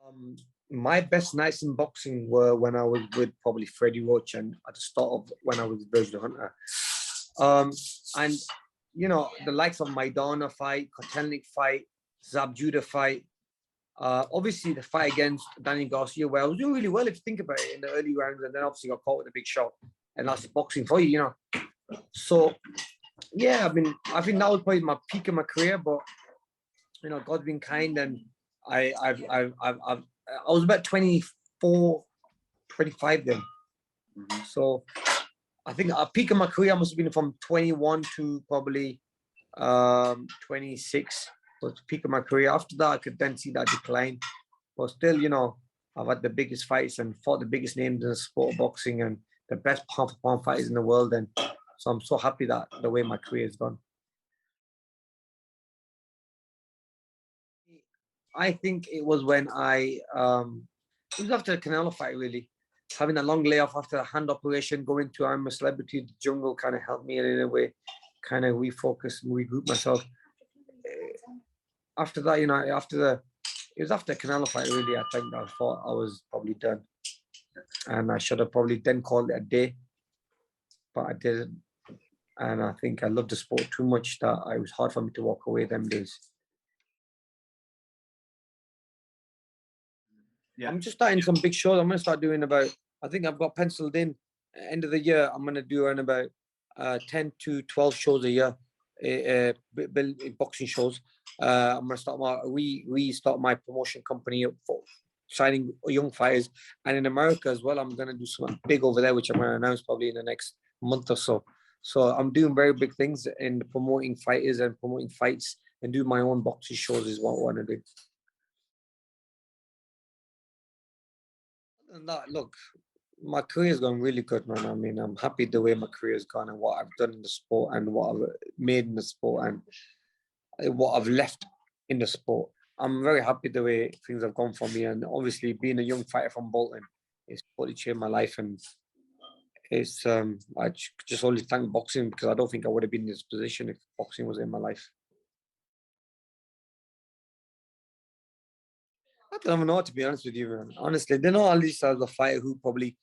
Um, my best nights in boxing were when I was with probably Freddie Roach and at the start of when I was with Virgil Hunter. And you know, the likes of Maidana fight, Kotelnik fight, Zab Judah fight. Obviously, the fight against Danny Garcia, where I was doing really well if you think about it in the early rounds, and then obviously got caught with a big shot, and that's boxing for you, you know. So yeah, I think that was probably my peak of my career, but you know, God's been kind, and I was about 24, 25 then. So I think a peak of my career must have been from 21 to probably 26 was the peak of my career. After that, I could then see that decline. But still, you know, I've had the biggest fights and fought the biggest names in the sport of boxing and the best pound-for-pound fighters in the world. And so I'm so happy that the way my career has gone. I think it was when it was after the Canelo fight, really. Having a long layoff after a hand operation, going to I'm a Celebrity, the jungle kind of helped me in a way, kind of refocus and regroup myself. After that, you know, it was after the Canelo fight, really, I think I thought I was probably done. And I should have probably then called it a day, but I didn't. And I think I loved the sport too much that it was hard for me to walk away them days. Yeah. I'm just starting some big shows. I'm going to start doing I think I've got penciled in, end of the year, I'm going to do around about 10 to 12 shows a year, boxing shows. I'm going to start restart my promotion company for signing young fighters. And in America as well, I'm going to do something big over there, which I'm going to announce probably in the next month or so. So I'm doing very big things in promoting fighters and promoting fights and do my own boxing shows is what I want to do. And that, look, my career's gone really good, man. I mean, I'm happy the way my career's gone and what I've done in the sport and what I've made in the sport and what I've left in the sport. I'm very happy the way things have gone for me. And obviously, being a young fighter from Bolton, it's totally changed my life. And it's I just only thank boxing because I don't think I would have been in this position if boxing was in my life. I don't even know, to be honest with you, man. Honestly, they're not at least as a fighter who probably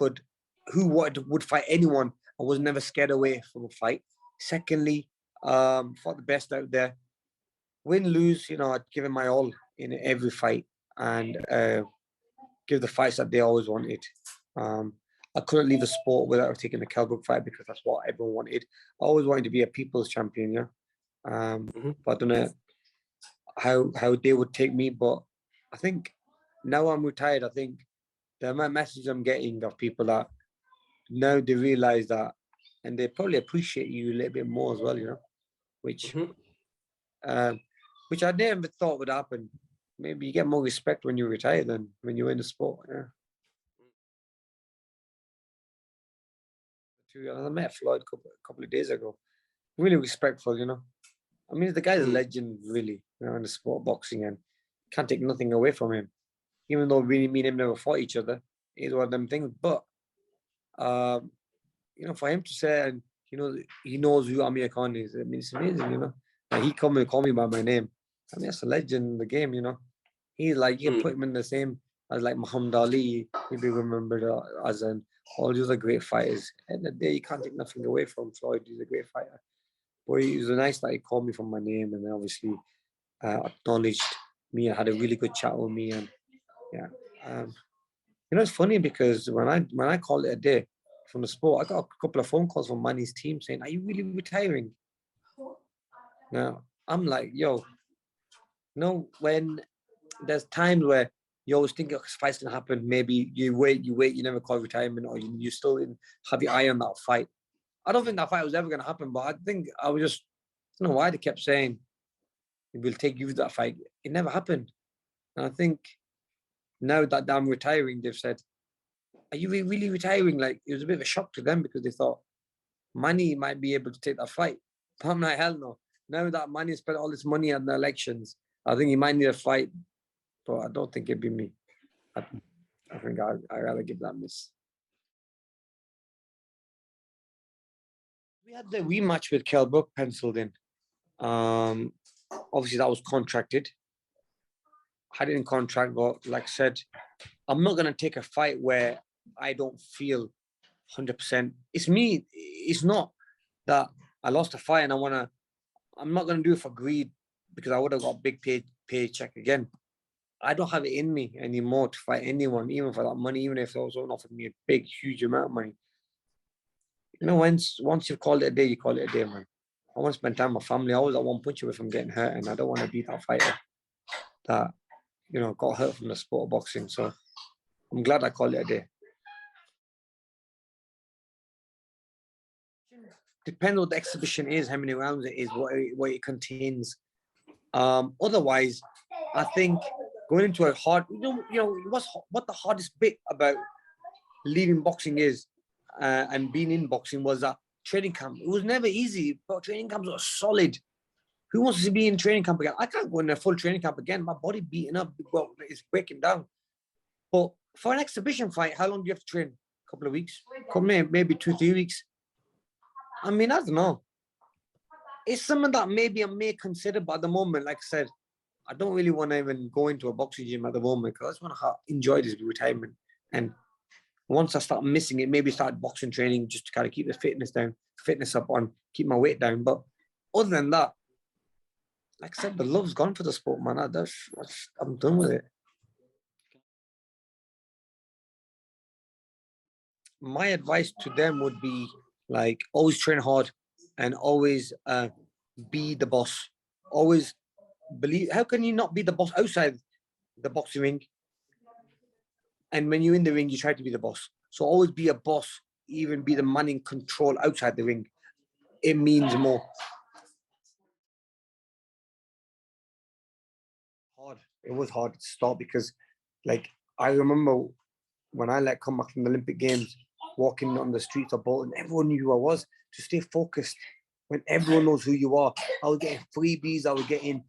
would fight anyone and was never scared away from a fight. Secondly, fought the best out there. Win, lose, you know, I'd given my all in every fight and give the fights that they always wanted. I couldn't leave the sport without taking the KELL fight because that's what everyone wanted. I always wanted to be a people's champion, yeah. But I don't know how they would take me, but I think now I'm retired, I think the amount of messages I'm getting of people that now they realize that and they probably appreciate you a little bit more as well, you know, which I never thought would happen. Maybe you get more respect when you retire than when you're in the sport. Yeah. I met Floyd a couple of days ago. Really respectful, you know. I mean, the guy's a legend, really, you know, in the sport of boxing, and can't take nothing away from him. Even though me and him never fought each other, it's one of them things. But you know, for him to say, and you know, he knows who Amir Khan is. I mean, it's amazing, you know. And he come and call me by my name. I mean, that's a legend in the game, you know. He's like, you can put him in the same as like Muhammad Ali, maybe remembered as an all these other great fighters. At the end of the day, you can't take nothing away from Floyd. He's a great fighter. But it was nice that he called me from my name and obviously acknowledged me and had a really good chat with me. And yeah, you know, it's funny because when I called it a day from the sport, I got a couple of phone calls from Manny's team saying, "Are you really retiring?" Now I'm like, yo, no, when there's times where you always think fight's gonna happen, maybe you wait, you never call retirement, or you still have your eye on that fight. I don't think that fight was ever gonna happen, but I think I was just, I don't know why they kept saying we'll take you to that fight. It never happened. And I think now that I'm retiring, they've said, "Are you really retiring?" Like, it was a bit of a shock to them because they thought Manny might be able to take that fight. But I'm like, hell no. Now that Manny spent all this money on the elections, I think he might need a fight, but I don't think it'd be me. I think I'd rather give that miss. We had the rematch with KELL BROOK penciled in. Obviously, that was contracted. had it in contract, but like I said, I'm not gonna take a fight where I don't feel 100%. It's me. It's not that I lost a fight and I'm not gonna do it for greed because I would have got a big paycheck again. I don't have it in me anymore to fight anyone, even for that money, even if they also offered me a big, huge amount of money. You know, once you've called it a day, you call it a day, man. I want to spend time with my family. I was at one punch away from getting hurt, and I don't want to be that fighter that, you know, got hurt from the sport of boxing. So I'm glad I called it a day. Depends what the exhibition is, how many rounds it is, what it contains. Otherwise, I think going into a hard, what the hardest bit about leaving boxing is, and being in boxing was that training camp. It was never easy, but training camps were solid. Who wants to be in training camp again? I can't go in a full training camp again. My body beating up, well, it's breaking down. But for an exhibition fight, how long do you have to train? A couple of weeks? Maybe 2-3 weeks. I mean, I don't know. It's something that maybe I may consider, but at the moment, like I said, I don't really want to even go into a boxing gym at the moment because I just want to enjoy this retirement. And once I start missing it, maybe start boxing training just to kind of keep the fitness up on, keep my weight down. But other than that, like I said, the love's gone for the sport, man. I'm done with it. My advice to them would be like always train hard and always be the boss. Always believe. How can you not be the boss outside the boxing ring? And when you're in the ring, you try to be the boss. So always be a boss, even be the man in control outside the ring. It means more. Hard. It was hard to start because, like, I remember when I come back from the Olympic Games, walking on the streets of Bolton, everyone knew who I was. To stay focused when everyone knows who you are. I was getting freebies. I was getting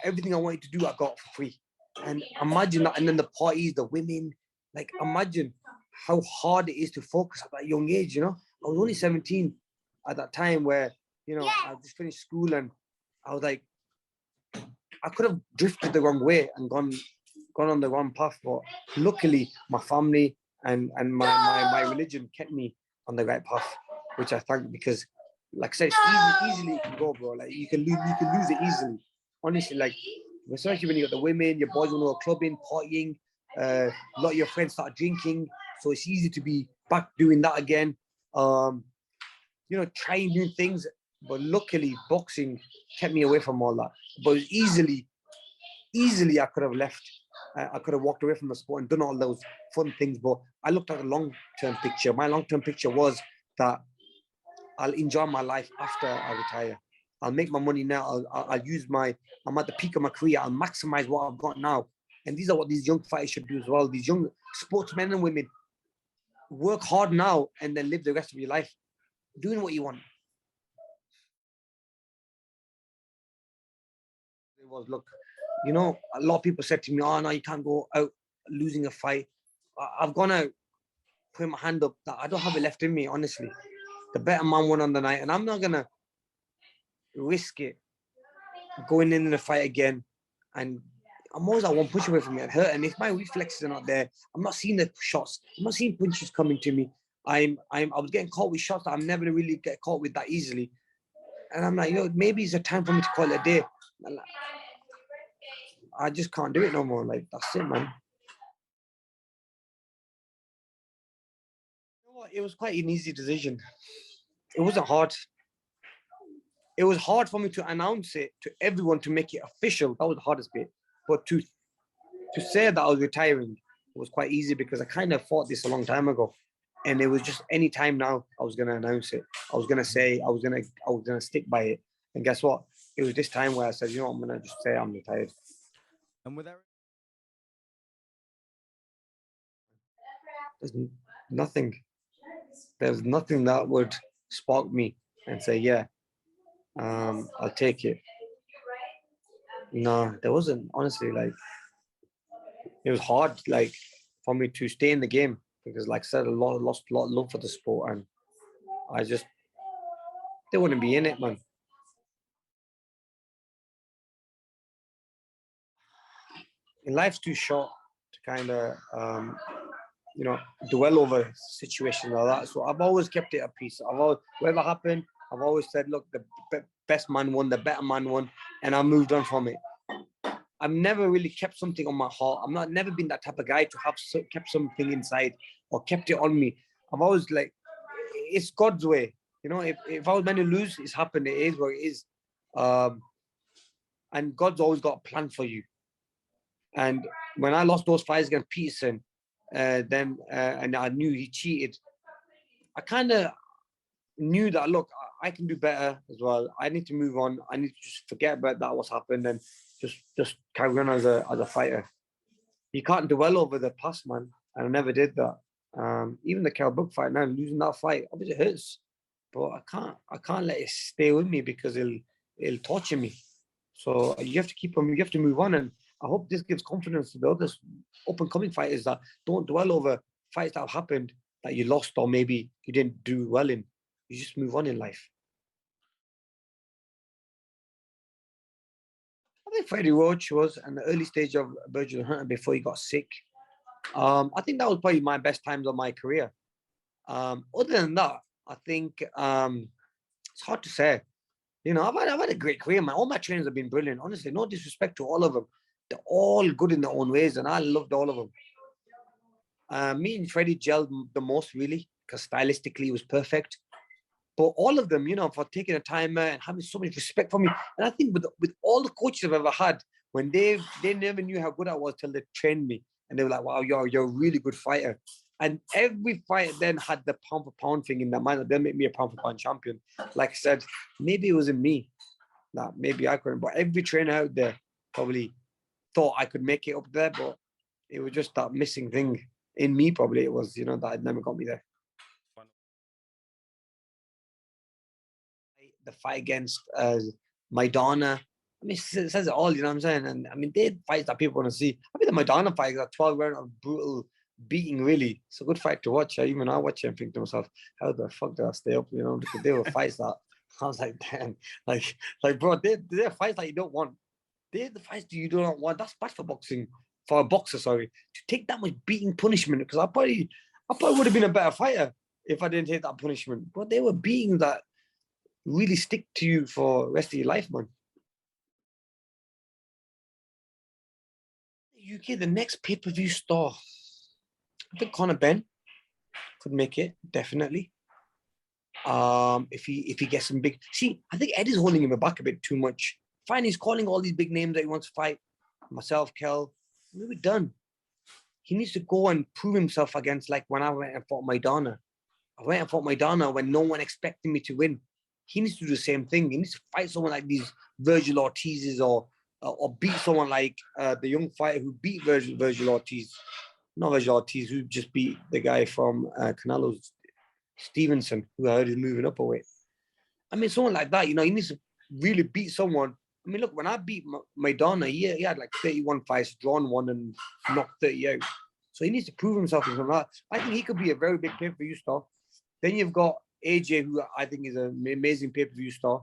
everything I wanted to do. I got for free. And imagine that. And then the parties, the women. Like, imagine how hard it is to focus at that young age. You know, I was only 17 at that time, where I just finished school, and I was like, I could have drifted the wrong way and gone on the wrong path, but luckily my family and my religion kept me on the right path, which I thank, because like I said, it's easily you can go, bro. Like you can lose it easily. Honestly, like especially when you got the women, your boys want to go clubbing, partying, a lot of your friends start drinking, so it's easy to be back doing that again. Trying new things. But luckily, boxing kept me away from all that. But easily, I could have left. I could have walked away from the sport and done all those fun things. But I looked at the long-term picture. My long-term picture was that I'll enjoy my life after I retire. I'll make my money now. I'll use I'm at the peak of my career. I'll maximize what I've got now. And these are what these young fighters should do as well. These young sportsmen and women, work hard now and then live the rest of your life doing what you want. It was, look, a lot of people said to me, oh no, you can't go out losing a fight. I've gone out, put my hand up, that I don't have it left in me, honestly. The better man won on the night, and I'm not gonna risk it going in the fight again. And I'm always at one punch away from getting hurt, and if my reflexes are not there, I'm not seeing the shots, I'm not seeing punches coming to me. I was getting caught with shots that I'm never really get caught with that easily. And I'm like, maybe it's a time for me to call it a day. I just can't do it no more. Like, that's it, man. You know what? It was quite an easy decision. It wasn't hard. It was hard for me to announce it to everyone, to make it official. That was the hardest bit. But to say that I was retiring was quite easy, because I kind of thought this a long time ago. And it was just any time now I was going to announce it. I was going to say, I was going to stick by it. And guess what? It was this time where I said, I'm going to just say I'm retired. And with that, there's nothing. There's nothing that would spark me and say, yeah, I'll take it. No, there wasn't. Honestly, like, it was hard, like, for me to stay in the game, because, like I said, lost a lot of love for the sport, and I just they wouldn't be in it, man. life's too short to kind of you know, dwell over situations like that. So I've always kept it at peace. I've always, whatever happened, I've always said, look, the best man won, the better man won, and I moved on from it. I've never really kept something on my heart. Never been that type of guy to have kept something inside or kept it on me. I've always like, it's God's way. You know, if I was meant to lose, it's happened. It is what it is. And God's always got a plan for you. And when I lost those fights against Peterson, and I knew he cheated, I kind of knew that, look, I can do better as well. I need to move on. I need to just forget about that, what's happened, and just carry on as a fighter. You can't dwell over the past, man. And I never did that. Even the KELL BROOK fight now, losing that fight, obviously it hurts, but I can't let it stay with me because it'll torture me. So you have to keep on. You have to move on, and I hope this gives confidence to the other up and coming fighters that don't dwell over fights that have happened that you lost or maybe you didn't do well in. You just move on in life. I think Freddie Roach was in the early stage of Virgil Hunter before he got sick. I think that was probably my best times of my career. Other than that, I think it's hard to say. You know, I've had a great career. All my trainers have been brilliant. Honestly, no disrespect to all of them. They're all good in their own ways, and I loved all of them. Me and Freddie gelled the most, really, because stylistically it was perfect. But all of them, you know, for taking a timer and having so much respect for me. And I think with all the coaches I've ever had, when they never knew how good I was till they trained me. And they were like, wow, you're a really good fighter. And every fight then had the pound for pound thing in their mind that they'll make me a pound for pound champion. Like I said, maybe it was in me. That maybe I couldn't. But every trainer out there probably thought I could make it up there, but it was just that missing thing in me. Probably it was, you know, that had never got me there. The fight against Maidana. I mean, it says it all, you know what I'm saying? And I mean, they fights that people want to see. I mean, the Maidana fight is a 12 round of brutal beating, really. It's a good fight to watch. Even I watch it and think to myself, how the fuck did I stay up? You know, because they were fights that I was like, damn, like bro, they're fights that you don't want. They're the fights that you do not want. That's bad for boxing, for a boxer, sorry, to take that much beating punishment. Because I probably would have been a better fighter if I didn't take that punishment. But they were beating that really stick to you for the rest of your life, man. UK, the next pay-per-view star. I think Conor Benn could make it, definitely. If he gets some big, see, I think Eddie's holding him back a bit too much. Fine, he's calling all these big names that he wants to fight. Myself, KELL, we're done. He needs to go and prove himself against, like when I went and fought Maidana. I went and fought Maidana when no one expected me to win. He needs to do the same thing. He needs to fight someone like these Virgil Ortiz's or beat someone like the young fighter who beat Virgil Ortiz. Not Virgil Ortiz, who just beat the guy from Canelo's, Stevenson, who I heard is moving up a weight. I mean, someone like that, you know, he needs to really beat someone. I mean, look, when I beat Maidana, he had like 31 fights, drawn one, and knocked 30 out. So he needs to prove himself in some of that. I think he could be a very big pay-per-view star. Then you've got AJ, who I think is an amazing pay-per-view star.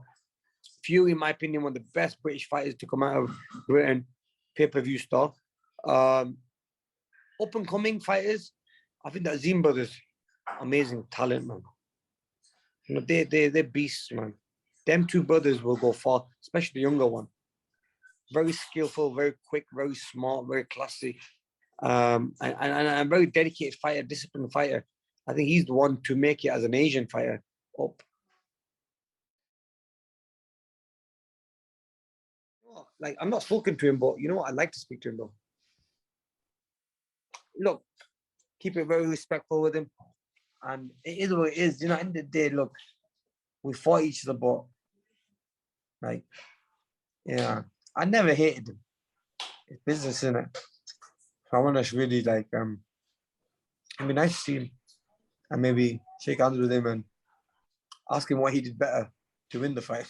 Fury, in my opinion, one of the best British fighters to come out of Britain, pay-per-view star. Up-and-coming fighters, I think that Zim brothers, amazing talent, man. You know, they're beasts, man. Them two brothers will go far, especially the younger one. Very skillful, very quick, very smart, very classy, and a very dedicated fighter, disciplined fighter. I think he's the one to make it as an Asian fighter up. Like, I'm not spoken to him, but you know what? I'd like to speak to him though. Look, keep it very respectful with him. And it is what it is. You know, at the end of the day, look, we fought each other, but like, yeah, I never hated him. It's business, isn't it? So I want to really like, it'd be nice to see him and maybe shake hands with him and ask him what he did better to win the fight.